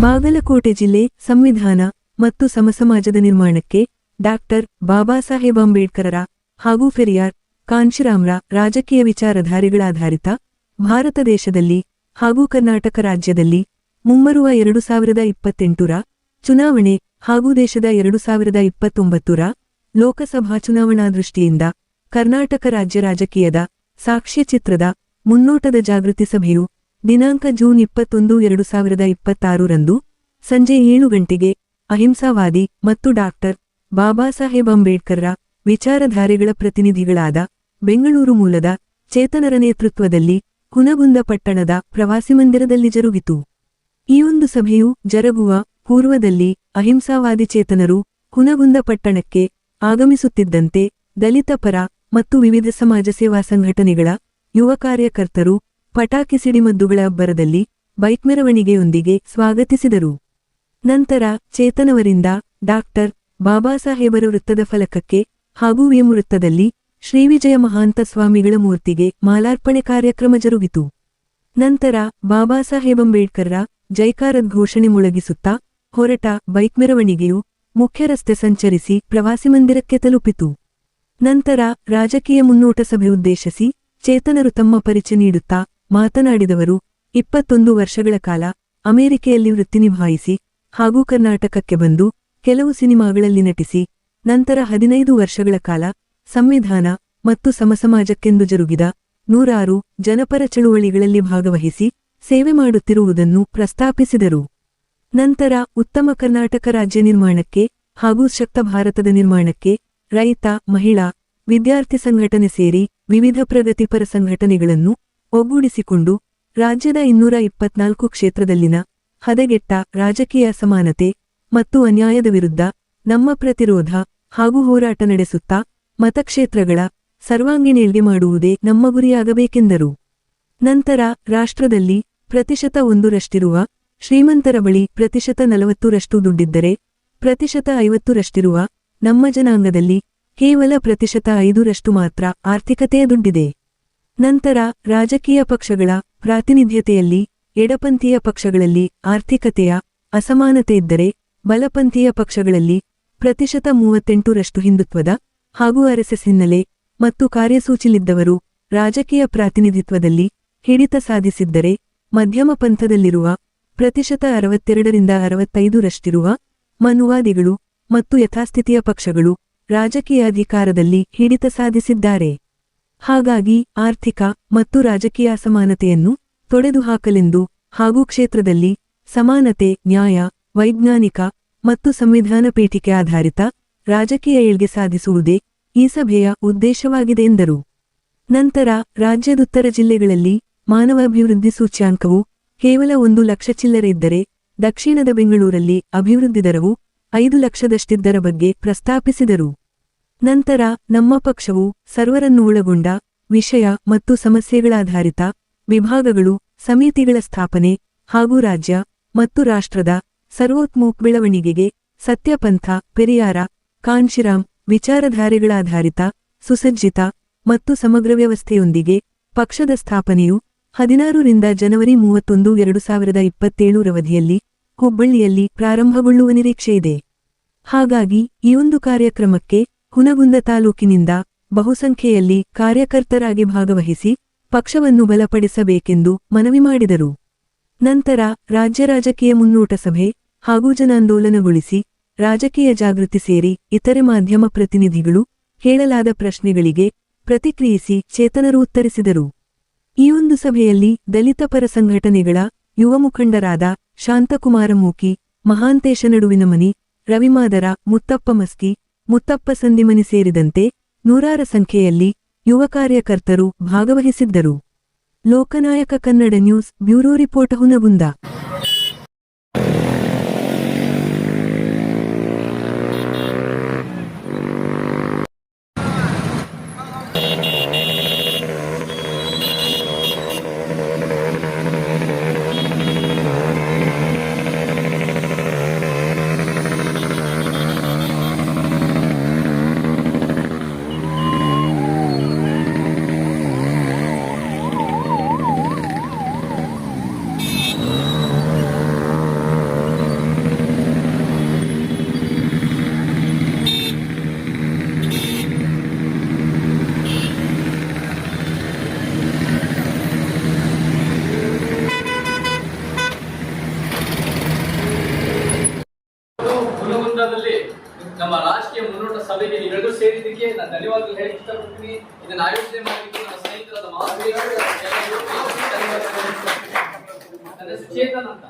ಬಾಗಲಕೋಟೆ ಜಿಲ್ಲೆ ಸಂವಿಧಾನ ಮತ್ತು ಸಮಸಮಾಜದ ನಿರ್ಮಾಣಕ್ಕೆ ಡಾಕ್ಟರ್ ಬಾಬಾ ಸಾಹೇಬ್ ಅಂಬೇಡ್ಕರರ ಹಾಗೂ ಫೆರಿಯಾರ್ ಕಾಂಶಿರಾಮ್ರ ರಾಜಕೀಯ ವಿಚಾರಧಾರೆಗಳಾಧಾರಿತ ಭಾರತ ದೇಶದಲ್ಲಿ ಹಾಗೂ ಕರ್ನಾಟಕ ರಾಜ್ಯದಲ್ಲಿ ಮುಂಬರುವ 2028ರ ಚುನಾವಣೆ ಹಾಗೂ ದೇಶದ 2029ರ ಲೋಕಸಭಾ ಚುನಾವಣಾ ದೃಷ್ಟಿಯಿಂದ ಕರ್ನಾಟಕ ರಾಜ್ಯ ರಾಜಕೀಯದ ಸಾಕ್ಷ್ಯಚಿತ್ರದ ಮುನ್ನೋಟದ ಜಾಗೃತಿ ಸಭೆಯು ದಿನಾಂಕ ಜೂನ್ 21, 2026ರಂದು ಸಂಜೆ 7 ಗಂಟೆಗೆ ಅಹಿಂಸಾವಾದಿ ಮತ್ತು ಡಾಕ್ಟರ್ ಬಾಬಾ ಸಾಹೇಬ್ ಅಂಬೇಡ್ಕರ್ರ ವಿಚಾರಧಾರೆಗಳ ಪ್ರತಿನಿಧಿಗಳಾದ ಬೆಂಗಳೂರು ಮೂಲದ ಚೇತನರ ನೇತೃತ್ವದಲ್ಲಿ ಹುನಗುಂದ ಪಟ್ಟಣದ ಪ್ರವಾಸಿ ಮಂದಿರದಲ್ಲಿ ಜರುಗಿತು. ಈ ಒಂದು ಸಭೆಯು ಜರುಗುವ ಪೂರ್ವದಲ್ಲಿ ಅಹಿಂಸಾವಾದಿ ಚೇತನರು ಹುನಗುಂದ ಪಟ್ಟಣಕ್ಕೆ ಆಗಮಿಸುತ್ತಿದ್ದಂತೆ ದಲಿತ ಪರ ಮತ್ತು ವಿವಿಧ ಸಮಾಜ ಸೇವಾ ಸಂಘಟನೆಗಳ ಯುವ ಕಾರ್ಯಕರ್ತರು ಪಟಾಕಿ ಸಿಡಿಮದ್ದುಗಳ ಅಬ್ಬರದಲ್ಲಿ ಬೈಕ್ ಮೆರವಣಿಗೆಯೊಂದಿಗೆ ಸ್ವಾಗತಿಸಿದರು. ನಂತರ ಚೇತನವರಿಂದ ಡಾಕ್ಟರ್ ಬಾಬಾ ಸಾಹೇಬರ ವೃತ್ತದ ಫಲಕಕ್ಕೆ ಹಾಗೂ ವಿಎಂ ವೃತ್ತದಲ್ಲಿ ಶ್ರೀವಿಜಯ ಮಹಾಂತ ಸ್ವಾಮಿಗಳ ಮೂರ್ತಿಗೆ ಮಾಲಾರ್ಪಣೆ ಕಾರ್ಯಕ್ರಮ ಜರುಗಿತು. ನಂತರ ಬಾಬಾ ಸಾಹೇಬ್ ಅಂಬೇಡ್ಕರ್ರ ಜೈಕಾರದ ಘೋಷಣೆ ಮೊಳಗಿಸುತ್ತಾ ಹೊರಟ ಬೈಕ್ ಮೆರವಣಿಗೆಯು ಮುಖ್ಯ ರಸ್ತೆ ಸಂಚರಿಸಿ ಪ್ರವಾಸಿ ಮಂದಿರಕ್ಕೆ ತಲುಪಿತು. ನಂತರ ರಾಜಕೀಯ ಮುನ್ನೋಟ ಸಭೆ ಉದ್ದೇಶಿಸಿ ಚೇತನರು ತಮ್ಮ ಪರಿಚಯ ನೀಡುತ್ತಾ ಮಾತನಾಡಿದವರು, 21 ವರ್ಷಗಳ ಕಾಲ ಅಮೆರಿಕೆಯಲ್ಲಿ ವೃತ್ತಿ ನಿಭಾಯಿಸಿ ಹಾಗೂ ಕರ್ನಾಟಕಕ್ಕೆ ಬಂದು ಕೆಲವು ಸಿನಿಮಾಗಳಲ್ಲಿ ನಟಿಸಿ ನಂತರ 15 ವರ್ಷಗಳ ಕಾಲ ಸಂವಿಧಾನ ಮತ್ತು ಸಮಸಮಾಜಕ್ಕೆಂದು ಜರುಗಿದ 100 ಜನಪರ ಚಳುವಳಿಗಳಲ್ಲಿ ಭಾಗವಹಿಸಿ ಸೇವೆ ಮಾಡುತ್ತಿರುವುದನ್ನು ಪ್ರಸ್ತಾಪಿಸಿದರು. ನಂತರ ಉತ್ತಮ ಕರ್ನಾಟಕ ರಾಜ್ಯ ನಿರ್ಮಾಣಕ್ಕೆ ಹಾಗೂ ಶಕ್ತ ಭಾರತದ ನಿರ್ಮಾಣಕ್ಕೆ ರೈತ, ಮಹಿಳಾ, ವಿದ್ಯಾರ್ಥಿ ಸಂಘಟನೆ ಸೇರಿ ವಿವಿಧ ಪ್ರಗತಿಪರ ಸಂಘಟನೆಗಳನ್ನು ಒಗ್ಗೂಡಿಸಿಕೊಂಡು ರಾಜ್ಯದ 224 ಕ್ಷೇತ್ರದಲ್ಲಿನ ಹದಗೆಟ್ಟ ರಾಜಕೀಯ ಅಸಮಾನತೆ ಮತ್ತು ಅನ್ಯಾಯದ ವಿರುದ್ಧ ನಮ್ಮ ಪ್ರತಿರೋಧ ಹಾಗೂ ಹೋರಾಟ ನಡೆಸುತ್ತಾ ಮತಕ್ಷೇತ್ರಗಳ ಸರ್ವಾಂಗೀಣ ಏಳ್ಗೆ ಮಾಡುವುದೇ ನಮ್ಮ ಗುರಿಯಾಗಬೇಕೆಂದರು. ನಂತರ ರಾಷ್ಟ್ರದಲ್ಲಿ 1% ಶ್ರೀಮಂತರ ಬಳಿ 40% ದುಡ್ಡಿದ್ದರೆ 50% ನಮ್ಮ ಜನಾಂಗದಲ್ಲಿ ಕೇವಲ 5% ಮಾತ್ರ ಆರ್ಥಿಕತೆಯ ದುಡ್ಡಿದೆ. ನಂತರ ರಾಜಕೀಯ ಪಕ್ಷಗಳ ಪ್ರಾತಿನಿಧ್ಯತೆಯಲ್ಲಿ ಎಡಪಂಥೀಯ ಪಕ್ಷಗಳಲ್ಲಿ ಆರ್ಥಿಕತೆಯ ಅಸಮಾನತೆ ಇದ್ದರೆ ಬಲಪಂಥೀಯ ಪಕ್ಷಗಳಲ್ಲಿ 38% ಹಿಂದುತ್ವದ ಹಾಗೂ ಆರ್ಎಸ್ಎಸ್ ಹಿನ್ನೆಲೆ ಮತ್ತು ಕಾರ್ಯಸೂಚಿಲಿದ್ದವರು ರಾಜಕೀಯ ಪ್ರಾತಿನಿಧಿತ್ವದಲ್ಲಿ ಹಿಡಿತ ಸಾಧಿಸಿದ್ದರೆ ಮಧ್ಯಮ ಪಂಥದಲ್ಲಿರುವ 62-65% ಮನುವಾದಿಗಳು ಮತ್ತು ಯಥಾಸ್ಥಿತಿಯ ಪಕ್ಷಗಳು ರಾಜಕೀಯ ಅಧಿಕಾರದಲ್ಲಿ ಹಿಡಿತ ಸಾಧಿಸಿದ್ದಾರೆ. ಹಾಗಾಗಿ ಆರ್ಥಿಕ ಮತ್ತು ರಾಜಕೀಯ ಅಸಮಾನತೆಯನ್ನು ತೊಡೆದುಹಾಕಲೆಂದು ಹಾಗೂ ಕ್ಷೇತ್ರದಲ್ಲಿ ಸಮಾನತೆ, ನ್ಯಾಯ, ವೈಜ್ಞಾನಿಕ ಮತ್ತು ಸಂವಿಧಾನ ಪೀಠಿಕೆ ಆಧಾರಿತ ರಾಜಕೀಯ ಏಳ್ಗೆ ಸಾಧಿಸುವುದೇ ಈ ಸಭೆಯ ಉದ್ದೇಶವಾಗಿದೆ ಎಂದರು. ನಂತರ ರಾಜ್ಯದುತ್ತರ ಜಿಲ್ಲೆಗಳಲ್ಲಿ ಮಾನವಾಭಿವೃದ್ಧಿ ಸೂಚ್ಯಾಂಕವು ಕೇವಲ 1 ಲಕ್ಷ ಚಿಲ್ಲರೆ ಇದ್ದರೆ ದಕ್ಷಿಣದ ಬೆಂಗಳೂರಲ್ಲಿ ಅಭಿವೃದ್ಧಿ ದರವು 5 ಲಕ್ಷದಷ್ಟಿದ್ದರ ಬಗ್ಗೆ ಪ್ರಸ್ತಾಪಿಸಿದರು. ನಂತರ ನಮ್ಮ ಪಕ್ಷವು ಸರ್ವರನ್ನು ಒಳಗೊಂಡ ವಿಷಯ ಮತ್ತು ಸಮಸ್ಯೆಗಳಾಧಾರಿತ ವಿಭಾಗಗಳು, ಸಮಿತಿಗಳ ಸ್ಥಾಪನೆ ಹಾಗೂ ರಾಜ್ಯ ಮತ್ತು ರಾಷ್ಟ್ರದ ಸರ್ವೋತ್ಮುಖ ಬೆಳವಣಿಗೆಗೆ ಸತ್ಯಪಂಥ, ಪೆರಿಯಾರ, ಕಾಂಶಿರಾಮ್ ವಿಚಾರಧಾರೆಗಳಾಧಾರಿತ ಸುಸಜ್ಜಿತ ಮತ್ತು ಸಮಗ್ರ ವ್ಯವಸ್ಥೆಯೊಂದಿಗೆ ಪಕ್ಷದ ಸ್ಥಾಪನೆಯು 16ರಿಂದ ಜನವರಿ 31, 2027ರವಧಿಯಲ್ಲಿ ಹುಬ್ಬಳ್ಳಿಯಲ್ಲಿ ಪ್ರಾರಂಭಗೊಳ್ಳುವ ನಿರೀಕ್ಷೆಯಿದೆ. ಹಾಗಾಗಿ ಈ ಒಂದು ಕಾರ್ಯಕ್ರಮಕ್ಕೆ ಹುನಗುಂದ ತಾಲೂಕಿನಿಂದ ಬಹುಸಂಖ್ಯೆಯಲ್ಲಿ ಕಾರ್ಯಕರ್ತರಾಗಿ ಭಾಗವಹಿಸಿ ಪಕ್ಷವನ್ನು ಬಲಪಡಿಸಬೇಕೆಂದು ಮನವಿ ಮಾಡಿದರು. ನಂತರ ರಾಜ್ಯ ರಾಜಕೀಯ ಮುನ್ನೋಟ ಸಭೆ ಹಾಗೂ ಜನಾಂದೋಲನಗೊಳಿಸಿ ರಾಜಕೀಯ ಜಾಗೃತಿ ಸೇರಿ ಇತರೆ ಮಾಧ್ಯಮ ಪ್ರತಿನಿಧಿಗಳು ಕೇಳಲಾದ ಪ್ರಶ್ನೆಗಳಿಗೆ ಪ್ರತಿಕ್ರಿಯಿಸಿ ಚೇತನರು ಉತ್ತರಿಸಿದರು. ಈ ಒಂದು ಸಭೆಯಲ್ಲಿ ದಲಿತ ಪರ ಸಂಘಟನೆಗಳ ಯುವ ಮುಖಂಡರಾದ ಶಾಂತಕುಮಾರ ಮೂಕಿ, ಮಹಾಂತೇಶ ನಡುವಿನಮನಿ, ರವಿಮಾದರ, ಮುತ್ತಪ್ಪ ಮಸ್ಕಿ, ಮುತ್ತಪ್ಪ ಸಂದಿಮನಿ ಸೇರಿದಂತೆ 100 ಸಂಖ್ಯೆಯಲ್ಲಿ ಯುವ ಕಾರ್ಯಕರ್ತರು ಭಾಗವಹಿಸಿದ್ದರು. Lokanayaka Kannada news bureau report Hungund. ಸಭೆಗೆ ನೀವೆಲ್ಲರೂ ಸೇರಿದ್ದಕ್ಕೆ ನಾನು ಧನ್ಯವಾದಗಳು ಹೇಳಿ ಇಷ್ಟಪಡ್ತೀನಿ. ಇದನ್ನ ಆಯೋಜನೆ ಮಾಡಲಿಕ್ಕೆ ನನ್ನ ಸ್ನೇಹಿತರಾದ ನನ್ನ ಹೆಸರು ಚೇತನ್ ಅಂತ.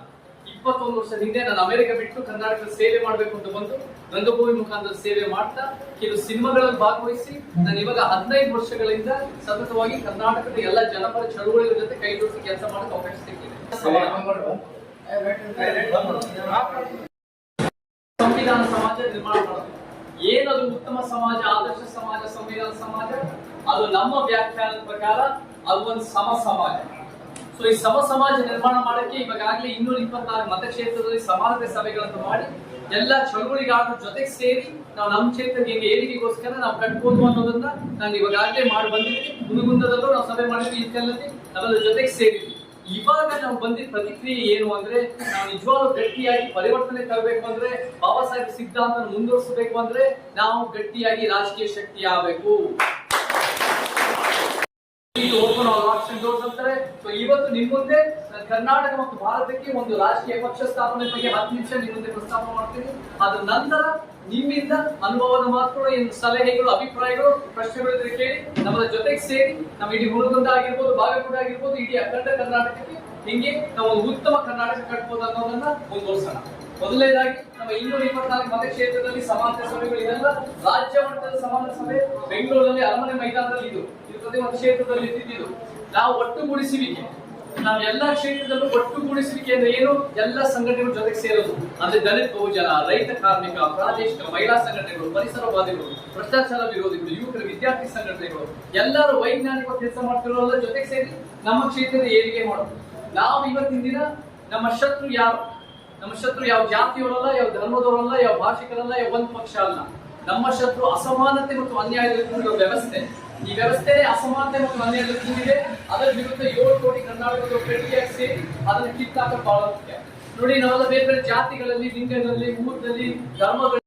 21 ವರ್ಷದ ಹಿಂದೆ ನಾನು ಅಮೆರಿಕ ಬಿಟ್ಟು ಕರ್ನಾಟಕದ ಸೇವೆ ಮಾಡಬೇಕು ಅಂತ ಬಂದು ರಂಗಭೂಮಿ ಮುಖಾಂತರ ಸೇವೆ ಮಾಡ್ತಾ ಕೆಲವು ಸಿನಿಮಾಗಳಲ್ಲಿ ಭಾಗವಹಿಸಿ ನಾನು ಇವಾಗ 15 ವರ್ಷಗಳಿಂದ ಸತತವಾಗಿ ಕರ್ನಾಟಕದ ಎಲ್ಲ ಜನಪರ ಚಳುವಳಿಗಳ ಜೊತೆ ಕೈ ಜೋಡಿಸಿ ಕೆಲಸ ಮಾಡಕ್ಕೆ ಅವಕಾಶ ಸಿಕ್ಕಿದೆ. ಸಂವಿಧಾನ ಸಮಾಜ ನಿರ್ಮಾಣ ಮಾಡೋದು ಏನದು ಉತ್ತಮ ಸಮಾಜ, ಆದರ್ಶ ಸಮಾಜ, ಸಂವಿಧಾನ ಸಮಾಜ, ಅದು ನಮ್ಮ ವ್ಯಾಖ್ಯಾನದ ಪ್ರಕಾರ ಅದು ಒಂದು ಸಮ ಸಮಾಜ. ಸೊ ಈ ಸಮ ಸಮಾಜ ನಿರ್ಮಾಣ ಮಾಡಕ್ಕೆ ಇವಾಗಲೇ 224 ಮತಕ್ಷೇತ್ರದಲ್ಲಿ ಸಮಾನತೆ ಸಭೆಗಳನ್ನು ಮಾಡಿ ಎಲ್ಲ ಚಳುವಳಿಗಾರರ ಜೊತೆಗೆ ಸೇರಿ ನಾವು ನಮ್ಮ ಕ್ಷೇತ್ರಕ್ಕೆ ಏರಿಕೆಗೋಸ್ಕರ ನಾವು ಕಟ್ಬೋದು ಅನ್ನೋದನ್ನ ನಾನು ಇವಾಗಲೇ ಮಾಡಿ ಬಂದಿದ್ದೀನಿ. ಮುಂದದಲ್ಲೂ ನಾವು ಸಭೆ ಮಾಡಿದ್ವಿ, ಇದಕ್ಕೆಲ್ಲಲ್ಲಿ ನಾವೆಲ್ಲ ಜೊತೆಗೆ ಸೇರಿದ್ವಿ. ಇವಾಗ ನಾವು ಬಂದಿದ್ದ ಪ್ರತಿಕ್ರಿಯೆ ಏನು ಅಂದ್ರೆ, ನಾವು ನಿಜವಾಗ್ಲೂ ಗಟ್ಟಿಯಾಗಿ ಪರಿವರ್ತನೆ ತರಬೇಕು ಅಂದ್ರೆ, ಬಾಬಾ ಸಾಹೇಬ್ ಸಿದ್ಧಾಂತ ಮುಂದುವರಿಸಬೇಕು ಅಂದ್ರೆ ನಾವು ಗಟ್ಟಿಯಾಗಿ ರಾಜಕೀಯ ಶಕ್ತಿ ಆಗಬೇಕು. ಇವತ್ತು ನಿಮ್ ಮುಂದೆ ಕರ್ನಾಟಕ ಮತ್ತು ಭಾರತಕ್ಕೆ ಒಂದು ರಾಜಕೀಯ ಪಕ್ಷ ಸ್ಥಾಪನೆ ಬಗ್ಗೆ 10 ನಿಮಿಷ ನಿಮ್ ಮುಂದೆ ಪ್ರಸ್ತಾಪ ಮಾಡ್ತೀನಿ. ಅದ್ರ ನಂತರ ನಿಮ್ಮಿಂದ ಅನುಭವದ ಮಾತುಗಳು, ಸಲಹೆಗಳು, ಅಭಿಪ್ರಾಯಗಳು, ಪ್ರಶ್ನೆಗಳಿದ್ರೆ ಕೇಳಿ ನಮ್ಮ ಜೊತೆಗೆ ಸೇರಿ ನಮ್ಮ ಇಡೀ ಹುಣಗುಂದ ಆಗಿರ್ಬೋದು, ಬಾಗಲಕೋಟೆ ಆಗಿರ್ಬೋದು, ಇಡೀ ಅಖಂಡ ಕರ್ನಾಟಕಕ್ಕೆ ಹಿಂಗೆ ನಾವು ಒಂದು ಉತ್ತಮ ಕರ್ನಾಟಕ ಕಟ್ಬೋದು ಅನ್ನೋದನ್ನ ಮುಂದುವರಿಸೋಣ. ಮೊದಲನೇದಾಗಿ ನಮ್ಮ 224 ಮತಕ್ಷೇತ್ರದಲ್ಲಿ ಸಮಾನತೆ ಸಭೆಗಳು ಇದೆಲ್ಲ ರಾಜ್ಯ ಮಟ್ಟದ ಸಮಾನತೆ ಸಭೆ ಬೆಂಗಳೂರಲ್ಲಿ ಅರಮನೆ ಮೈದಾನದಲ್ಲಿ ಇದು ಪ್ರತಿ ಕ್ಷೇತ್ರದಲ್ಲಿ ಇದ್ದಿದ್ದು. ನಾವು ಒಟ್ಟುಗೂಡಿಸುವಿಕೆ, ನಾವು ಎಲ್ಲಾ ಕ್ಷೇತ್ರದಲ್ಲೂ ಒಟ್ಟುಗೂಡಿಸುವಿಕೆ ಅಂದ್ರೆ ಏನು, ಎಲ್ಲ ಸಂಘಟನೆಗಳ ಜೊತೆಗೆ ಸೇರೋದು ಅಂದ್ರೆ ದಲಿತ ಬಹುಜನ, ರೈತ ಕಾರ್ಮಿಕ, ಪ್ರಾದೇಶಿಕ ಮಹಿಳಾ ಸಂಘಟನೆಗಳು, ಪರಿಸರವಾದಿಗಳು, ಭ್ರಷ್ಟಾಚಾರ ವಿರೋಧಿಗಳು, ಯುವಕರ ವಿದ್ಯಾರ್ಥಿ ಸಂಘಟನೆಗಳು ಎಲ್ಲರೂ ವೈಜ್ಞಾನಿಕ ಕೆಲಸ ಮಾಡ್ತಿರೋಲ್ಲ ಜೊತೆಗೆ ಸೇರಿ ನಮ್ಮ ಕ್ಷೇತ್ರದ ಏರಿಕೆ ಮಾಡೋದು. ನಾವು ಇವತ್ತಿನ ದಿನ ನಮ್ಮ ಶತ್ರು ಯಾರು, ನಮ್ಮ ಶತ್ರು ಯಾವ ಜಾತಿಯವರಲ್ಲ, ಯಾವ ಧರ್ಮದವರಲ್ಲ, ಯಾವ ಭಾಷಿಕರಲ್ಲ, ಯಾವ ಒಂದು ಪಕ್ಷ ಅಲ್ಲ. ನಮ್ಮ ಶತ್ರು ಅಸಮಾನತೆ ಮತ್ತು ಅನ್ಯಾಯದ ವ್ಯವಸ್ಥೆ. ಈ ವ್ಯವಸ್ಥೆ ಅಸಮಾನತೆ ಮತ್ತು ಅನ್ಯಾಯದ ಕೂಡಿದೆ. ಅದರ ವಿರುದ್ಧ 7 ಕೋಟಿ ಕರ್ನಾಟಕದ ಗಟ್ಟಿಯಾಗಿ ಸೇರಿ ಅದನ್ನು ಕಿತ್ತಾಕ ಬಹಳ ಮುಖ್ಯ. ನೋಡಿ, ನಾವೆಲ್ಲ ಬೇರೆ ಬೇರೆ ಜಾತಿಗಳಲ್ಲಿ, ಲಿಂಗಗಳಲ್ಲಿ, ಊರಲ್ಲಿ, ಧರ್ಮಗಳಲ್ಲಿ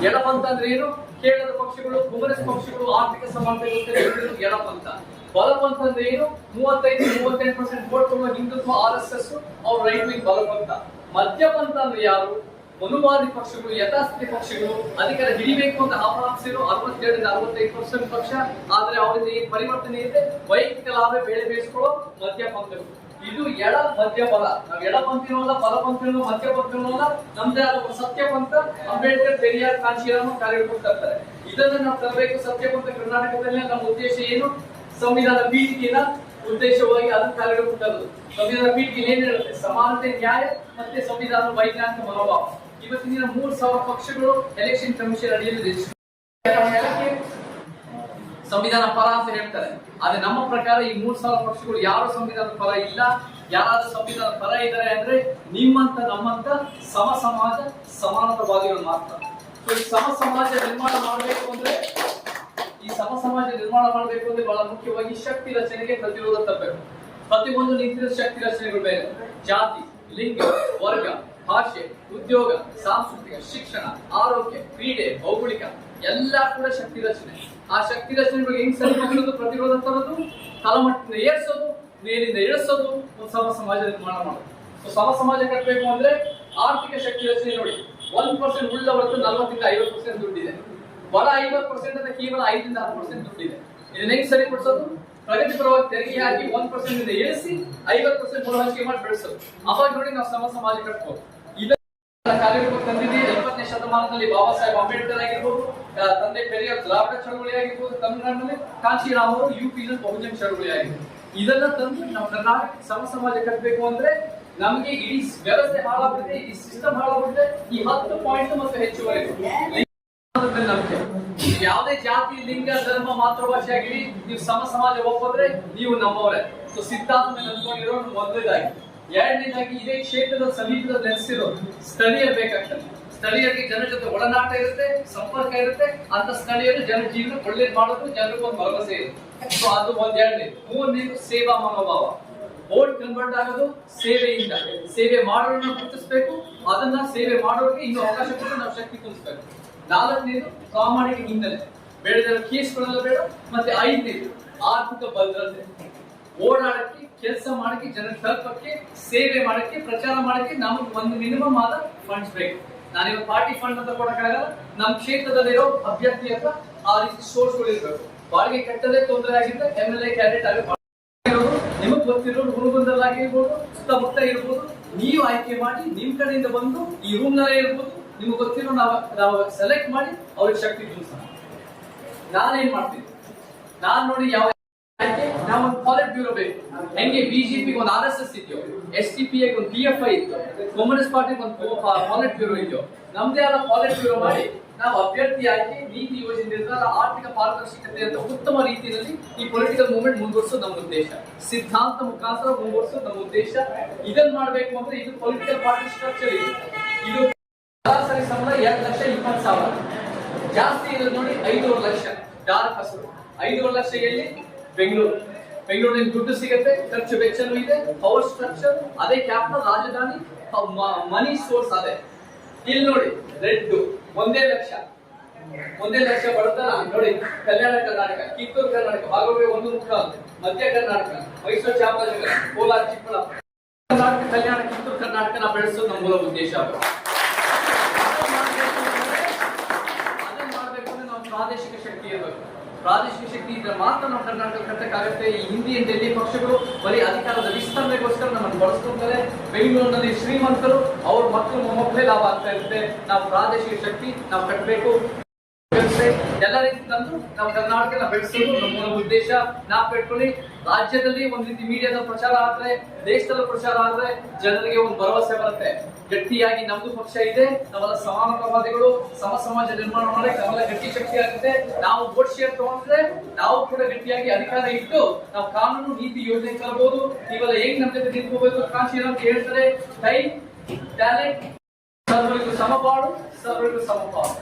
ಎಡಪಂಥ ಅಂದ್ರೆ ಏನು, ಕೇರಳದ ಪಕ್ಷಗಳು, ಕಾಂಗ್ರೆಸ್ ಪಕ್ಷಗಳು ಆರ್ಥಿಕ ಸಮಾನತೆ ಎಡಪಂಥ. ಬಲಪಂಥ ಅಂದ್ರೆ ಏನು, 35-38% ವೋಟ್ ಕೊಡುವ ಹಿಂದುತ್ವ, RSS ಅವ್ರ ರೈಟ್ ವಿಂಗ್ ಬಲಪಂಥ. ಮಧ್ಯಪಂಥ ಅಂದ್ರೆ ಯಾರು, ಮನುವಾದಿ ಪಕ್ಷಗಳು, ಯಥಾಸ್ಥಿತಿ ಪಕ್ಷಗಳು, ಅಧಿಕಾರ ಹಿಡಿಬೇಕು ಅಂತ ಹಪಾಪ್ಸಿರು 67-65% ಪಕ್ಷ. ಆದ್ರೆ ಅವರಿಂದ ಏನ್ ಪರಿವರ್ತನೆ ಇದೆ, ವೈಯಕ್ತಿಕ ಲಾಭ ಬೇಳೆ ಬೇಯಿಸ್ಕೊಳ್ಳೋ ಮಧ್ಯಪಂಥಗಳು. ಇದು ಎಡ ಮಧ್ಯ ಬಲ. ನಾವು ಎಡಪಂಥಿನೂ ಅಲ್ಲ, ಬಲಪಂಥಿನೂ, ಮಧ್ಯಪಂಥಿನೂ ಅಲ್ಲ. ನಮ್ದೇ ಆದ ಸತ್ಯಪಂಥ. ಅಂಬೇಡ್ಕರ್, ಪೆರಿಯಾರ್, ಕಾಂಶಿರಾಮ ಕಾರ್ಯಕೊಡ್ತಾ ಇರ್ತಾರೆ. ಇದನ್ನ ನಾವು ತರಬೇಕು ಸತ್ಯಪಂಥ ಕರ್ನಾಟಕದಲ್ಲಿ. ನಮ್ಮ ಉದ್ದೇಶ ಏನು, ಸಂವಿಧಾನ ಪೀಠಿಕೆನ ಉದ್ದೇಶವಾಗಿ ಅದನ್ನ ಕಾರ್ಯಕೊಟ್ಟದ್ದು. ಸಂವಿಧಾನ ಪೀಠಿಕೆ ಏನ್ ಹೇಳುತ್ತೆ, ಸಮಾನತೆ, ನ್ಯಾಯ ಮತ್ತೆ ಸಂವಿಧಾನ ವೈಜ್ಞಾನಿಕ ಮನೋಭಾವ. ಇವತ್ತಿನ 3000 ಪಕ್ಷಗಳು ಎಲೆಕ್ಷನ್ ಕಮಿಷನ್ ಅಡಿಯಲ್ಲಿ ಸಂವಿಧಾನ ಪರ ಅಂತ ಹೇಳ್ತಾರೆ. ಆದ್ರೆ ನಮ್ಮ ಪ್ರಕಾರ ಈ 3000 ಪಕ್ಷಗಳು ಯಾರು ಸಂವಿಧಾನ ಪರ ಇಲ್ಲ. ಯಾರಾದ್ರೂ ಸಂವಿಧಾನ ಪರ ಇದ್ದಾರೆ ಅಂದ್ರೆ ನಿಮ್ಮಂತ ನಮ್ಮಂತ ಸಮ ಸಮಾಜ, ಸಮಾನತವಾದಿಗಳು ಮಾತ್ರ. ಈ ಸಮ ಸಮಾಜ ನಿರ್ಮಾಣ ಮಾಡಬೇಕು ಅಂದ್ರೆ, ಈ ಸಮ ಸಮಾಜ ನಿರ್ಮಾಣ ಮಾಡಬೇಕು ಅಂದ್ರೆ ಬಹಳ ಮುಖ್ಯವಾಗಿ ಶಕ್ತಿ ರಚನೆಗೆ ಪ್ರತಿರೋಧ ತರಬೇಕು. ಪ್ರತಿಯೊಂದು ನಿಂತಿರೋ ಶಕ್ತಿ ರಚನೆಗಳು ಬೇರೆ. ಜಾತಿ, ಲಿಂಗ, ವರ್ಗ, ಭಾಷೆ, ಉದ್ಯೋಗ, ಸಾಂಸ್ಕೃತಿಕ, ಶಿಕ್ಷಣ, ಆರೋಗ್ಯ, ಕ್ರೀಡೆ, ಭೌಗೋಳಿಕ ಎಲ್ಲ ಕೂಡ ಶಕ್ತಿ ರಚನೆ. ಆ ಶಕ್ತಿ ರಚನೆಗಳಿಗೆ ಹೆಂಗ್ ಸರಿಪಡಿಸೋದು, ಪ್ರತಿರೋಧ ತರೋದು, ತಳಮಟ್ಟದಿಂದ ಏರ್ಸೋದು, ಮೇಲಿಂದ ಇಳಿಸೋದು, ಒಂದು ಸಮ ಸಮಾಜ ನಿರ್ಮಾಣ ಮಾಡೋದು. ಸಮ ಸಮಾಜ ಕಟ್ಟಬೇಕು ಅಂದ್ರೆ ಆರ್ಥಿಕ ಶಕ್ತಿ ರಚನೆ ನೋಡಿ, 1% ಉಳ್ಳವರದ್ದು 40-50% ದುಡ್ಡಿದೆ. ಬಡ 50% ಅಂತ ಕೇವಲ 5-10% ದುಡ್ಡಿದೆ. ಇದನ್ನ ಹೆಂಗ್ ಸರಿಪಡಿಸೋದು, ಪ್ರಗತಿಪರವಾಗಿ ತೆರಿಗೆ ಹಾಕಿ 1% ಇಂದ ಇಳಿಸಿ 50% ಹೊರಹಂಚಿಕೆ ಮಾಡಿ ಬೆಳೆಸೋದು. ಅವಾಗ ನೋಡಿ ನಾವು ಸಮ ಸಮಾಜ ಕಟ್ಬೋದು. ಕಾರ್ಯಕ್ರಮ ತಂದಿದೆ. 20ನೇ ಶತಮಾನದಲ್ಲಿ ಬಾಬಾ ಸಾಹೇಬ್ ಅಂಬೇಡ್ಕರ್ ಆಗಿರ್ಬೋದು, ತಂದೆ ಪೆರಿಯಾರ್ ದ್ರಾವಿಡ ಚಳವಳಿ ಆಗಿರ್ಬೋದು, ತಮಿಳುನಾಡಿನಲ್ಲಿ ಕಾಂಶಿರಾಮ್ ಅವರು UP-ನಲ್ಲಿ ಬಹುಜನ ಚಳವಳಿ ಆಗಿರ್ಬೋದು. ಇದೆಲ್ಲ ತಂದು ನಾವು ಕರ್ನಾಟಕ ಸಮ ಸಮಾಜ ಕಟ್ಟಬೇಕು ಅಂದ್ರೆ ನಮಗೆ ಇಡೀ ವ್ಯವಸ್ಥೆ ಹಾಳಾಗ್ಬಿಟ್ಟಿದೆ, ಈ ಸಿಸ್ಟಮ್ ಹಾಳಾಗ್ಬಿಟ್ಟಿದೆ. ಈ 10 ಪಾಯಿಂಟ್ ಮತ್ತು ಹೆಚ್ಚುವರೆಗೂ ನಂಬಿಕೆ. ಯಾವುದೇ ಜಾತಿ, ಲಿಂಗ, ಧರ್ಮ, ಮಾತೃಭಾಷೆ ಆಗಿರಿ, ನೀವು ಸಮ ಸಮಾಜ ಒಪ್ಪಿದ್ರೆ ನೀವು ನಮ್ಮವರೇ. ಸೊ ಸಿದ್ಧಾಂತ ಮೇಲೆ ಅಂದ್ಕೊಂಡಿರೋ ಮೊದಲನೇದಾಗಿ. ಎರಡನೇದಾಗಿ, ಇದೇ ಕ್ಷೇತ್ರದ ಸಮೀಪದ ನೆಲೆಸಿರೋದು ಸ್ಥಳೀಯರು ಬೇಕಾಗ್ತದೆ. ಸ್ಥಳೀಯರಿಗೆ ಜನರ ಜೊತೆ ಒಡನಾಟ ಇರುತ್ತೆ, ಸಂಪರ್ಕ ಇರುತ್ತೆ. ಅಂತ ಸ್ಥಳೀಯರು ಜನ ಜೀವನ ಒಳ್ಳೇದು ಮಾಡೋದು, ಜನರಿಗೆ ಒಂದು ಭರವಸೆ ಇರುತ್ತೆ. ಸೊ ಅದು ಎರಡನೇದು. ಮೂರನೇದು ಸೇವಾ ಮನೋಭಾವ. ವೋಟ್ ಕನ್ವರ್ಟ್ ಆಗೋದು ಸೇವೆಯಿಂದ. ಸೇವೆ ಮಾಡೋರನ್ನ ಗುರುತಿಸಬೇಕು, ಅದನ್ನ ಸೇವೆ ಮಾಡೋರಿಗೆ ಇನ್ನೂ ಅವಕಾಶ ಕೊಟ್ಟು ನಾವು ಶಕ್ತಿ ತುಂಬಿಸ್ಬೇಕು. 4ನೇದು ಪ್ರಾಮಾಣಿಕ ಹಿನ್ನೆಲೆ, ಬೇಡದ ಕೇಸ್ಗಳೆಲ್ಲ ಬೇಡ. ಮತ್ತೆ 5ನೇದು ಆರ್ಥಿಕ ಭದ್ರತೆ. ಓಡಾಡಕ್ಕೆ, ಕೆಲಸ ಮಾಡಕ್ಕೆ, ಜನರ ತಲುಪಕ್ಕೆ, ಸೇವೆ ಮಾಡಕ್ಕೆ, ಪ್ರಚಾರ ಮಾಡಕ್ಕೆ ನಮಗೆ ಒಂದು ಮಿನಿಮಮ್ ಆದ ಫಂಡ್ಸ್ ಬೇಕು. ನಾನಿವಾಗ ಪಾರ್ಟಿ ಫಂಡ್ ಅಂತ ಕೊಡಕ್ಕಾಗಲ್ಲ. ನಮ್ಮ ಕ್ಷೇತ್ರದಲ್ಲಿರೋ ಅಭ್ಯರ್ಥಿ ಹತ್ರ ಆ ರೀತಿ ಸೋರ್ಸ್ಗಳು ಇರಬೇಕು. ಬಾಡಿಗೆ ಕಟ್ಟದೇ ತೊಂದರೆ ಆಗಿದ್ರೆ MLA ಕ್ಯಾಂಡಿಡೇಟ್ ಆಗಿ ನಿಮಗ್ ಗೊತ್ತಿರೋರು ಹುಡುಗಂದಲ್ಲಾಗಿರ್ಬೋದು, ಸುತ್ತಮುತ್ತ ಇರ್ಬೋದು, ನೀವು ಆಯ್ಕೆ ಮಾಡಿ ನಿಮ್ ಕಡೆಯಿಂದ ಬಂದು ಈ ರೂಮ್ ನಲ್ಲೇ ಇರ್ಬೋದು, ನಿಮ್ಗೆ ಗೊತ್ತಿರೋ ನಾವು ಸೆಲೆಕ್ಟ್ ಮಾಡಿ ಅವ್ರಿಗೆ ಶಕ್ತಿ ತುಂಬಿಸೋಣ. ನಾನೇನ್ ಮಾಡ್ತೀನಿ, ನಾನ್ ನೋಡಿ ಯಾವ ನಾವು ಒಂದು ಪಾಲಿಟ್ ಬ್ಯೂರೋ ಬೇಕು. ಹೆಂಗೆ ಬಿಜೆಪಿಗೆ ಒಂದು RSS ಇದೆಯೋ, SDPI ಒಂದು PFI ಇತ್ತು, ಕಾಂಗ್ರೆಸ್ ಪಾರ್ಟಿಗೆ ಒಂದು ಪಾಲಿಟ್ ಬ್ಯೂರೋ ಇದೆಯೋ, ನಮ್ದೇ ಆದ ಪಾಲಿಟ್ ಬ್ಯೂರೋ ಮಾಡಿ ನಾವು ಅಭ್ಯರ್ಥಿ ಆಯ್ಕೆ, ನೀತಿ ಯೋಜನೆ ನಿರ್ಧಾರ, ಆರ್ಥಿಕ ಪಾರದರ್ಶಕತೆ ಅಂತ ಉತ್ತಮ ರೀತಿಯಲ್ಲಿ ಈ ಪೊಲಿಟಿಕಲ್ ಮೂವ್ಮೆಂಟ್ ಮುಂದುವರಿಸೋದು ನಮ್ಮ ಉದ್ದೇಶ. ಸಿದ್ಧಾಂತ ಮುಖಾಂತರ ಮುಂದುವರಿಸೋದು ನಮ್ಮ ಉದ್ದೇಶ. ಇದನ್ನ ಮಾಡಬೇಕು ಅಂದ್ರೆ ಇದು ಪೊಲಿಟಿಕಲ್ ಪಾರ್ಟಿ ಸ್ಟ್ರಕ್ಚರ್ ಇದೆ. ಇದು ಸರಾಸರಿ ಸಂಬಳ 2,20,000. ಜಾಸ್ತಿ ಇರೋದು ನೋಡಿ 5,00,000 ಲಕ್ಷ. ಡಾರ್ಕ್ ಹಸಿರು 5,00,000 ಲಕ್ಷ ಎಲ್ಲಿ? ಬೆಂಗಳೂರಿನಲ್ಲಿ ದುಡ್ಡು ಸಿಗುತ್ತೆ, ಖರ್ಚು ವೆಚ್ಚನೂ ಇದೆ, ಪವರ್ ಸ್ಟ್ರಕ್ಚರ್ ಅದೇ, ಕ್ಯಾಪಿಟಲ್ ರಾಜಧಾನಿ, ಮನಿ ಸೋರ್ಸ್ ಅದೇ. ಇಲ್ಲಿ ನೋಡಿ ರೆಡ್ 1,00,000 ಬಡತನ ನೋಡಿ. ಕಲ್ಯಾಣ ಕರ್ನಾಟಕ, ಕಿತ್ತೂರು ಕರ್ನಾಟಕ, ಬಾಗಲಕೋಟೆ 1 ಮುಖ, ಮಧ್ಯ ಕರ್ನಾಟಕ, ಮೈಸೂರು, ಚಾಮರಾಜನಗರ, ಕೋಲಾರ, ಚಿಕ್ಕಬಳ್ಳಾಪುರ, ಕರ್ನಾಟಕ, ಕಲ್ಯಾಣ, ಕಿತ್ತೂರು ಕರ್ನಾಟಕನ ಬೆಳೆಸೋದು ನಮ್ಮ ಮೂಲ ಉದ್ದೇಶ. ಅದನ್ನ ಮಾಡಬೇಕು ಅಂದ್ರೆ ನಾವು ಪ್ರಾದೇಶಿಕ ಶಕ್ತಿ ಇರಬೇಕು. ಪ್ರಾದೇಶಿಕ ಶಕ್ತಿ ಇದ್ರೆ ಮಾತ್ರ ನಾವು ಕರ್ನಾಟಕ ಕಟ್ಟಕ್ಕಾಗತ್ತೆ. ಈ ಹಿಂದಿ ಡೆಲ್ಲಿ ಪಕ್ಷಗಳು ಬರೀ ಅಧಿಕಾರದ ವಿಸ್ತರಣೆಗೋಸ್ಕರ ನಮ್ಮನ್ನು ಬಳಸ್ಕೊಂತಾರೆ. ಬೆಂಗಳೂರಿನಲ್ಲಿ ಶ್ರೀಮಂತರು ಅವ್ರ ಮಕ್ಕಳು ಮೊಮ್ಮಕ್ಕಳೇ ಲಾಭ ಆಗ್ತಾ ಇರುತ್ತೆ. ನಾವು ಪ್ರಾದೇಶಿಕ ಶಕ್ತಿ ನಾವು ಕಟ್ಟಬೇಕು. ಎಲ್ಲ ರೀತಿ ತಂದು ನಾವು ಕರ್ನಾಟಕ ಬೆಳೆಸೋದು ನಮ್ಮ ಉದ್ದೇಶ. ನಾವು ಪೆಟ್ಕೊಳ್ಳಿ, ರಾಜ್ಯದಲ್ಲಿ ಒಂದ್ ರೀತಿ ಮೀಡಿಯಾದಲ್ಲಿ ಪ್ರಚಾರ ಆದ್ರೆ, ದೇಶದಲ್ಲಿ ಪ್ರಚಾರ ಆದ್ರೆ ಜನರಿಗೆ ಒಂದು ಭರವಸೆ ಬರುತ್ತೆ. ಗಟ್ಟಿಯಾಗಿ ನಮ್ದು ಪಕ್ಷ ಇದೆ, ನಾವೆಲ್ಲ ಸಮಾನತಾವಾದಿಗಳು, ಸಮ ಸಮಾಜ ನಿರ್ಮಾಣ ಮಾಡಕ್ಕೆ ನಾವೆಲ್ಲ ಗಟ್ಟಿ ಶಕ್ತಿ ಆಗುತ್ತೆ. ನಾವು ವೋಟ್ ಶೇರ್ ತಗೊಂಡ್ರೆ ನಾವು ಕೂಡ ಗಟ್ಟಿಯಾಗಿ ಅಧಿಕಾರ ಇಟ್ಟು ನಾವು ಕಾನೂನು ನೀತಿ ಯೋಜನೆ ತರಬಹುದು. ನೀವೆಲ್ಲ ಹೇಗ್ ನಮ್ಮ ಜೊತೆ ನಿಂತ್ಕೋಬೇಕು ಕಾಶಿ ಅಂತ ಹೇಳ್ತಾರೆ. ಟೈಮ್, ಟ್ಯಾಲೆಂಟ್, ಸರ್ವರಿಗೂ ಸಮಪಾಡು, ಸರ್ವರಿಗೂ ಸಮಪಾಡು.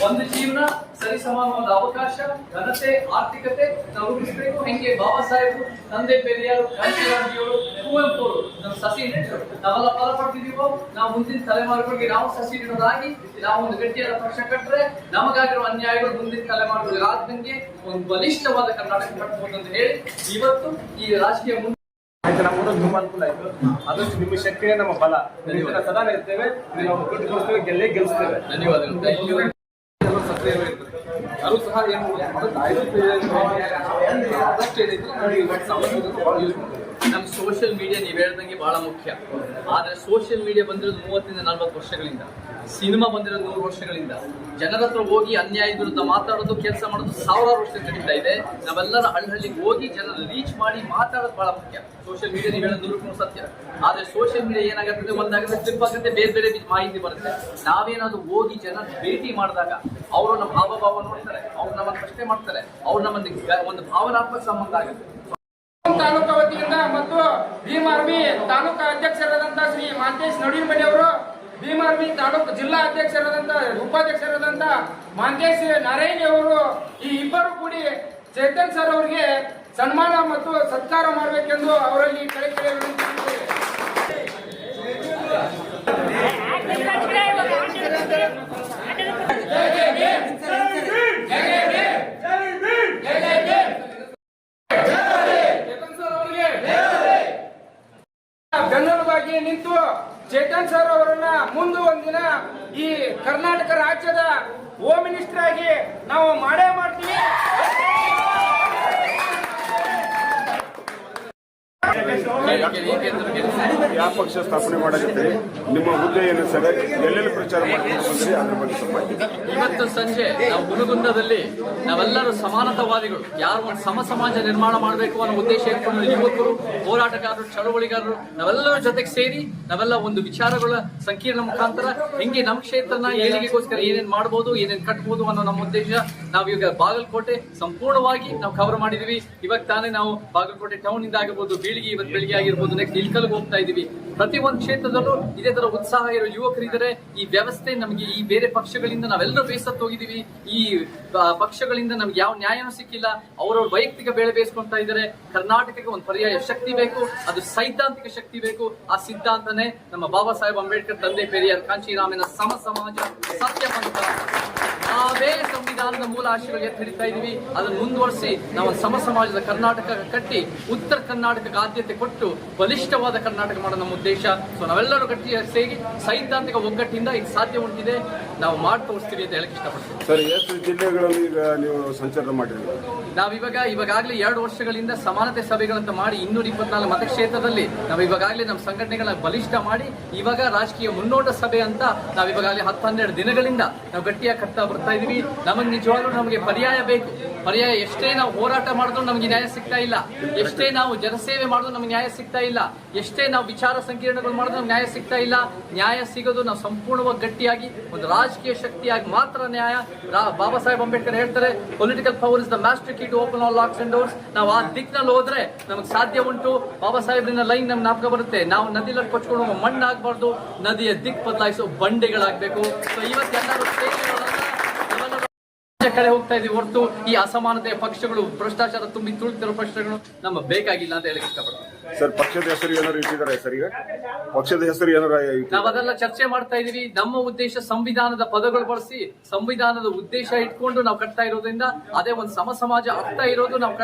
ಒಂದು ಜೀವನ, ಸರಿ ಸಮಾನವಾದ ಅವಕಾಶ, ಘನತೆ, ಆರ್ಥಿಕತೆ ನಾವು ರೂಪಿಸಬೇಕು. ಹೆಂಗೆ ಬಾಬಾ ಸಾಹೇಬರು, ತಂದೆ ಪೆರಿಯಾರು, ಕ್ರಾಂತಿಗಾಂಧಿಯವರು, ಕುವೆಂಪು ಅವರು ನಮ್ಮ ಸಸಿ ನೆಟ್ಟರು, ನಾವೆಲ್ಲ ಫಲ ಪಡ್ತಿದೀವೋ, ನಾವು ಮುಂದಿನ ತಲೆಮಾರುಗಳಿಗೆ ನಾವು ಸಸಿ ನೆಡೋದಾಗಿ ನಾವು ಒಂದು ಗಟ್ಟಿಯಾದ ಪಕ್ಷ ಕಟ್ಟರೆ ನಮಗಾಗಿರೋ ಅನ್ಯಾಯಗಳು ಮುಂದಿನ ತಲೆಮಾರುಗಳಿಗೆ ಆದಂಗೆ ಒಂದು ಬಲಿಷ್ಠವಾದ ಕರ್ನಾಟಕ ಕಟ್ಟಬಹುದು ಅಂತ ಹೇಳಿ ಇವತ್ತು ಈ ರಾಜಕೀಯ ನಮ್ಮೂರಲ್ಲಿ ತುಂಬಾ ಅನುಕೂಲ ಆಯ್ತು. ಅದಷ್ಟು ನಿಮ್ಮ ಶಕ್ತಿಯೇ ನಮ್ಮ ಬಲ. ಸದಾ ಇರ್ತೇವೆ, ನಾವು ಗೆಲ್ಲಿಸ್ತೇವೆ, ಗೆಲ್ಲಿಸ್ತೇವೆ. ಧನ್ಯವಾದಗಳು. ಅದು ಸಹ ಏನು ನಮ್ಮ ಸೋಷಿಯಲ್ ಮೀಡಿಯಾ ನೀವು ಹೇಳ್ದಂಗೆ ಬಹಳ ಮುಖ್ಯ. ಆದ್ರೆ ಸೋಷಿಯಲ್ ಮೀಡಿಯಾ ಬಂದಿರೋದು 30-40 ವರ್ಷಗಳಿಂದ, ಸಿನಿಮಾ ಬಂದಿರೋದು 100 ವರ್ಷಗಳಿಂದ. ಜನರ ಹತ್ರ ಹೋಗಿ ಅನ್ಯಾಯ ವಿರುದ್ಧ ಮಾತಾಡೋದು, ಕೆಲಸ ಮಾಡೋದು 1000 ವರ್ಷದಿಂದ ನಡೀತಾ ಇದೆ. ನಾವೆಲ್ಲರ ಹಳ್ಳಿಗೆ ಹೋಗಿ ಜನರ ರೀಚ್ ಮಾಡಿ ಮಾತಾಡೋದು ಬಹಳ ಮುಖ್ಯ. ಸೋಷಿಯಲ್ ಮೀಡಿಯಾ ನೀವು ಹೇಳೋದು 100% ಸತ್ಯ. ಆದ್ರೆ ಸೋಷಿಯಲ್ ಮೀಡಿಯಾ ಏನಾಗುತ್ತೆ, ಒಂದಾಗುತ್ತೆ ಕ್ಲಿಪ್ ಆಗುತ್ತೆ, ಬೇರೆ ಬೇರೆ ಮಾಹಿತಿ ಬರುತ್ತೆ. ನಾವೇನಾದ್ರೂ ಹೋಗಿ ಜನರ ಭೇಟಿ ಮಾಡಿದಾಗ ಅವರು ನಮ್ಮ ಹಾವಭಾವ ನೋಡ್ತಾರೆ, ಅವ್ರು ನಮ್ಮನ್ನು ಪ್ರಶ್ನೆ ಮಾಡ್ತಾರೆ, ಅವ್ರು ನಮ್ಮಲ್ಲಿ ಒಂದು ಭಾವನಾತ್ಮಕ ಸಂಬಂಧ ಆಗುತ್ತೆ. ತಾಲೂಕಾ ವತಿಯಿಂದ ಮತ್ತು ಭೀಮಾರ್ಮಿ ತಾಲೂಕಾ ಅಧ್ಯಕ್ಷರಾದಂತಹ ಶ್ರೀ ಮಾಂತೇಶ್ ನಡೀರ್ಮನಿ ಅವರು, ಭೀಮಾರ್ಮಿ ತಾಲೂಕು ಜಿಲ್ಲಾ ಅಧ್ಯಕ್ಷರಾದಂತ ಉಪಾಧ್ಯಕ್ಷರಾದಂತ ಮಾಂತೇಶ್ ನಾರಾಯಣಿ ಅವರು, ಈ ಇಬ್ಬರು ಕೂಡಿ ಚೇತನ್ ಸರ್ ಅವರಿಗೆ ಸನ್ಮಾನ ಮತ್ತು ಸತ್ಕಾರ ಮಾಡಬೇಕೆಂದು ಅವರಲ್ಲಿ ಕಳೆ ಬೆನ್ನೆಲುಬಾಗಿ ನಿಂತು ಚೇತನ್ ಸರ್ ಅವರನ್ನ ಮುಂದೆ ಒಂದಿನ ಈ ಕರ್ನಾಟಕ ರಾಜ್ಯದ ಹೋಮ್ ಮಿನಿಸ್ಟರ್ ಆಗಿ ನಾವು ಮಾಡೇ ಮಾಡ್ತೀವಿ. ಯಾವ ಪಕ್ಷ ಸ್ಥಾಪನೆ ಮಾಡಕ್ಕೆ ನಿಮ್ಮ ಹುದ್ದೆ ಏನು ಸರ್, ಎಲ್ಲೆಲ್ಲಿ ಪ್ರಚಾರ ಮಾಡ್ತೀವಿ ಅದ್ರ ಬಗ್ಗೆ ಸ್ವಲ್ಪ. ಇವತ್ತು ಸಂಜೆ ನಾವು ಹುನಗುಂದದಲ್ಲಿ ನಾವೆಲ್ಲರೂ ಸಮಾನತಾವಾದಿಗಳು, ಯಾರು ಒಂದು ಸಮ ಸಮಾಜ ನಿರ್ಮಾಣ ಮಾಡಬೇಕು ಅನ್ನೋ ಉದ್ದೇಶ ಇಟ್ಕೊಂಡು ಯುವಕರು, ಹೋರಾಟಗಾರರು, ಚಳವಳಿಗಾರರು ನಾವೆಲ್ಲರ ಜೊತೆಗೆ ಸೇರಿ ನಾವೆಲ್ಲ ಒಂದು ವಿಚಾರಗಳ ಸಂಕೀರ್ಣ ಮುಖಾಂತರ ಹೆಂಗೆ ನಮ್ಮ ಕ್ಷೇತ್ರನ ಏಳಿಗೆಗೋಸ್ಕರ ಏನೇನ್ ಮಾಡಬಹುದು, ಏನೇನ್ ಕಟ್ಬಹುದು ಅನ್ನೋ ನಮ್ಮ ಉದ್ದೇಶ. ನಾವೀಗ ಬಾಗಲಕೋಟೆ ಸಂಪೂರ್ಣವಾಗಿ ನಾವು ಕವರ್ ಮಾಡಿದೀವಿ. ಇವಾಗ ತಾನೇ ನಾವು ಬಾಗಲಕೋಟೆ ಟೌನ್ ಇಂದ ಆಗಿರ್ಬೋದು, ಬೀಳಿಗೆ ಇವತ್ತು ಬೆಳಿಗ್ಗೆ ಆಗಿರ್ಬೋದು, ನೆಕ್ಸ್ಟ್ ಇಲ್ಕಲ್ಗೆ ಹೋಗ್ತಾ ಇದೀವಿ. ಪ್ರತಿ ಒಂದು ಕ್ಷೇತ್ರದಲ್ಲೂ ಇದೇ ತರ ಉತ್ಸಾಹ ಇರೋ ಯುವಕರಿದ್ದಾರೆ. ಈ ವ್ಯವಸ್ಥೆ ನಮಗೆ ಈ ಬೇರೆ ಪಕ್ಷಗಳಿಂದ ನಾವೆಲ್ಲರೂ ಬೇಸತ್ತು ಹೋಗಿದೀವಿ. ಈ ಪಕ್ಷಗಳಿಂದ ನಮ್ಗೆ ಯಾವ ನ್ಯಾಯನೂ ಸಿಕ್ಕಿಲ್ಲ. ಅವರವ್ರ ವೈಯಕ್ತಿಕ ಬೇಳೆ ಬೇಯಿಸ್ಕೊಂತಾ ಇದ್ದಾರೆ. ಕರ್ನಾಟಕಕ್ಕೆ ಒಂದು ಪರ್ಯಾಯ ಶಕ್ತಿ ಬೇಕು, ಅದು ಸೈದ್ಧಾಂತಿಕ ಶಕ್ತಿ ಬೇಕು. ಆ ಸಿದ್ಧಾಂತನೇ ನಮ್ಮ ಬಾಬಾ ಸಾಹೇಬ್ ಅಂಬೇಡ್ಕರ್, ತಂದೆ ಪೆರಿಯಾರ್, ಕಾಂಚೀರಾಮನ ಸಮ ಸಮಾಜ, ಸತ್ಯ ಪಂಥ. ನಾವೇ ಸಂವಿಧಾನದ ಮೂಲ ಆಶಯಗಳು ಎತ್ತಿ ಹಿಡಿತಾ ಇದೀವಿ. ಅದನ್ನು ಮುಂದುವರಿಸಿ ನಾವು ಸಮ ಸಮಾಜದ ಕರ್ನಾಟಕ ಕಟ್ಟಿ ಉತ್ತರ ಕರ್ನಾಟಕಕ್ಕೆ ಆದ್ಯತೆ ಕೊಟ್ಟು ಬಲಿಷ್ಠವಾದ ಕರ್ನಾಟಕ ಮಾಡೋ ನಮ್ಮ ಉದ್ದೇಶ. ಸೊ ನಾವೆಲ್ಲರೂ ಗಟ್ಟಿಯಾಗಿ ಸೇರಿ ಸೈದ್ಧಾಂತಿಕ ಒಗ್ಗಟ್ಟಿಂದ ಇದು ಸಾಧ್ಯ ಉಂಟಿದೆ, ನಾವು ಮಾಡಿ ತೋರಿಸ್ತೀವಿ ಅಂತ ಹೇಳಕ್ ಇಷ್ಟಪಡ್ತೀನಿ. ಸರ್, ಎಷ್ಟು ಜಿಲ್ಲೆಗಳಲ್ಲಿ ಈಗ ನೀವು ಸಂಚಾರ ಮಾಡಿದ್ದೀರಿ? ಇವಾಗಲೇ 2 ವರ್ಷಗಳಿಂದ ಸಮಾನತೆ ಸಭೆಗಳಂತ ಮಾಡಿ 224 ಮತಕ್ಷೇತ್ರದಲ್ಲಿ ನಾವು ಇವಾಗಲೇ ನಮ್ಮ ಸಂಘಟನೆಗಳ ಬಲಿಷ್ಠ ಮಾಡಿ ಇವಾಗ ರಾಜಕೀಯ ಮುನ್ನೋಟ ಸಭೆ ಅಂತ ನಾವು ಇವಾಗಲೇ 10-12 ದಿನಗಳಿಂದ ನಾವು ಗಟ್ಟಿಯಾಗಿ ಕಟ್ತಾ ಬರ್ತಾ ಇದೀವಿ. ನಮಗೆ ನಿಜವಾಗ್ಲೂ ನಮಗೆ ಪರ್ಯಾಯ ಬೇಕು. ಪರ್ಯಾಯ ಎಷ್ಟೇ ನಾವು ಹೋರಾಟ ಮಾಡಿದ್ರು ನಮಗೆ ನ್ಯಾಯ ಸಿಗ್ತಾ ಇಲ್ಲ, ಎಷ್ಟೇ ನಾವು ಜನಸೇವೆ ಮಾಡಿದ್ರು ನಮಗೆ ನ್ಯಾಯ ಸಿಗ್ತಾ ಇಲ್ಲ, ಎಷ್ಟೇ ನಾವು ವಿಚಾರ ಸಂಕಿರಣಗಳು ಮಾಡಿದ್ರು ನಮ್ಗೆ ನ್ಯಾಯ ಸಿಗ್ತಾ ಇಲ್ಲ. ನ್ಯಾಯ ಸಿಗೋದು ನಾವು ಸಂಪೂರ್ಣವಾಗಿ ಗಟ್ಟಿಯಾಗಿ ಒಂದು ರಾಜಕೀಯ ಶಕ್ತಿಯಾಗಿ ಮಾತ್ರ ನ್ಯಾಯ. ಬಾಬಾ ಸಾಹೇಬ್ ಅಂಬೇಡ್ಕರ್ ಹೇಳ್ತಾರೆ, political power is the master key to open all locks and doors. ನಾವು ಆ ದಿಕ್ಕಿನಲ್ಲಿ ಹೋದ್ರೆ ನಮಗೆ ಸಾಧ್ಯ ಉಂಟು. ಬಾಬಾ ಸಾಹೇಬ್ರಿನ ಲೈನ್ ನಮ್ಗೆ ಜ್ಞಾಪಕ ಬರುತ್ತೆ, ನಾವು ನದಿಯಲ್ಲಿ ಕೊಚ್ಕೊಂಡು ಮಣ್ಣಾಗಬಾರ್ದು, ನದಿಯ ದಿಕ್ ಬದಲಾಯಿಸೋ ಬಂಡೆಗಳಾಗಬೇಕು. ಸೊ ಇವತ್ತೆಲ್ಲರೂ ಕಡೆ ಹೋಗ್ತಾ ಇದೀವಿ ಹೊರತು ಈ ಅಸಮಾನತೆಯ ಪಕ್ಷಗಳು, ಭ್ರಷ್ಟಾಚಾರ ತುಂಬಿ ತುಳುಕ್ತಿರೋ ಪಕ್ಷಗಳು ನಮ್ಮ ಬೇಕಾಗಿಲ್ಲ ಅಂತ ಹೇಳಕ್ ಇಷ್ಟಪಡ್ತೀನಿ. ಸರ್, ಪಕ್ಷದ ಹೆಸರು ಏನಾದ್ರು ಇಟ್ಟಿದ್ದಾರೆ ಸರ್? ಈಗ ಪಕ್ಷದ ಹೆಸರು ಏನಾರ ನಾವು ಅದೆಲ್ಲ ಚರ್ಚೆ ಮಾಡ್ತಾ ಇದೀವಿ. ನಮ್ಮ ಉದ್ದೇಶ ಸಂವಿಧಾನದ ಪದಗಳು ಬಳಸಿ ಸಂವಿಧಾನದ ಉದ್ದೇಶ ಇಟ್ಕೊಂಡು ನಾವು ಕಟ್ತಾ ಇರೋದ್ರಿಂದ ಅದೇ ಒಂದು ಸಮ ಸಮಾಜ ಅರ್ಥ ಇರೋದು ನಾವು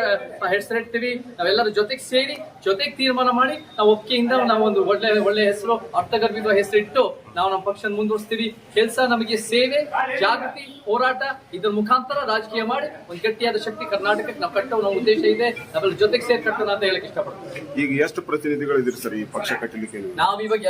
ಹೆಸರಿಡ್ತೀವಿ. ನಾವೆಲ್ಲರೂ ಜೊತೆಗೆ ಸೇರಿ ಜೊತೆಗೆ ತೀರ್ಮಾನ ಮಾಡಿ ನಾವು ಒಪ್ಪಿಗೆಯಿಂದ ನಾವು ಒಂದು ಒಳ್ಳೆ ಹೆಸರು, ಅರ್ಥಗರ್ಭಿತ ಹೆಸರಿಟ್ಟು ನಾವು ನಮ್ಮ ಪಕ್ಷ ಮುಂದುವರಿಸ್ತೀವಿ. ಕೆಲಸ ನಮಗೆ ಸೇವೆ, ಜಾಗೃತಿ, ಹೋರಾಟ, ಇದರ ಮುಖಾಂತರ ರಾಜಕೀಯ ಮಾಡಿ ಒಂದು ಗಟ್ಟಿಯಾದ ಶಕ್ತಿ ಕರ್ನಾಟಕಕ್ಕೆ ನಾವು ಕಟ್ಟೋ ನಮ್ಮ ಉದ್ದೇಶ ಇದೆ. ನಾವೆಲ್ಲ ಜೊತೆಗೆ ಸೇರಿ ಕಟ್ಟೋಣ ಅಂತ ಹೇಳಕ್ ಇಷ್ಟಪಡ್ತೀವಿ. ಈಗ ಎಷ್ಟು ಪ್ರತಿನಿಧಿಗಳು ಇದ್ರಿ ಸರ್ ಈ ಪಕ್ಷ ಕಟ್ಟಲಿಕ್ಕೆ? ನಾವು ಇವಾಗ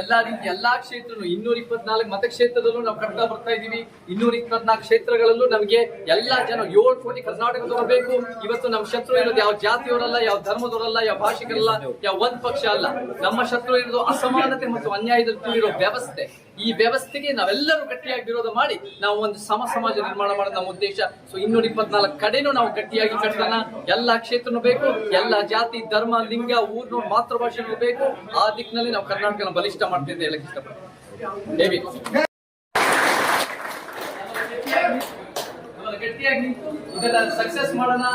ಎಲ್ಲಾ ಕ್ಷೇತ್ರ 224 ಮತಕ್ಷೇತ್ರದಲ್ಲೂ ನಾವು ಕಟ್ತಾ ಬರ್ತಾ ಇದೀವಿ. 224 ಕ್ಷೇತ್ರಗಳಲ್ಲೂ ನಮಗೆ ಎಲ್ಲಾ ಜನ 7 ಕೋಟಿ ಕರ್ನಾಟಕದವರು ಬೇಕು. ಇವತ್ತು ನಮ್ಮ ಶತ್ರು ಇರೋದು ಯಾವ ಜಾತಿಯವರಲ್ಲ, ಯಾವ ಧರ್ಮದವರಲ್ಲ, ಯಾವ ಭಾಷಿಕರಲ್ಲ, ಯಾವ ಒಂದ್ ಪಕ್ಷ ಅಲ್ಲ. ನಮ್ಮ ಶತ್ರು ಇರೋದು ಅಸಮಾನತೆ ಮತ್ತು ಅನ್ಯಾಯದಲ್ಲಿ ಕೂಡಿರೋ ವ್ಯವಸ್ಥೆ. ಈ ವ್ಯವಸ್ಥೆಗೆ ನಾವೆಲ್ಲರೂ ಗಟ್ಟಿಯಾಗಿ ವಿರೋಧ ಮಾಡಿ ನಾವು ಒಂದು ಸಮ ಸಮಾಜ ನಿರ್ಮಾಣ ಮಾಡೋದು ನಮ್ಮ ಉದ್ದೇಶ. ಸೊ 224 ಕಡೆನೂ ನಾವು ಗಟ್ಟಿಯಾಗಿ ಕಟ್ಟೋಣ. ಎಲ್ಲಾ ಕ್ಷೇತ್ರನೂ ಬೇಕು, ಎಲ್ಲಾ ಜಾತಿ, ಧರ್ಮ, ಲಿಂಗ, ಊರ್ನು, ಮಾತೃಭಾಷೆನೂ ಬೇಕು. ಆ ದಿಕ್ಕಿನಲ್ಲಿ ನಾವು ಕರ್ನಾಟಕನ ಬಲಿಷ್ಠ ಮಾಡ್ತೀವಿ ಅಂತ ಹೇಳಕ್ ಇಷ್ಟಪಡ್ತೀವಿ. ಗಟ್ಟಿಯಾಗಿ ನಿಂತು ಇದೆಲ್ಲ ಸಕ್ಸಸ್ ಮಾಡೋಣ.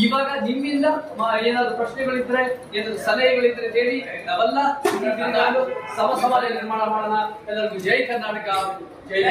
ಇವಾಗ ನಿಮ್ಮಿಂದ ಏನಾದ್ರು ಪ್ರಶ್ನೆಗಳಿದ್ರೆ, ಏನಾದ್ರು ಸಲಹೆಗಳಿದ್ರೆ ಹೇಳಿ. ನಾವೆಲ್ಲ ಸಮ ಸಮಾಜ ನಿರ್ಮಾಣ ಮಾಡೋಣ. ಎಲ್ಲರಿಗೂ ಜೈ ಕರ್ನಾಟಕ, ಜೈ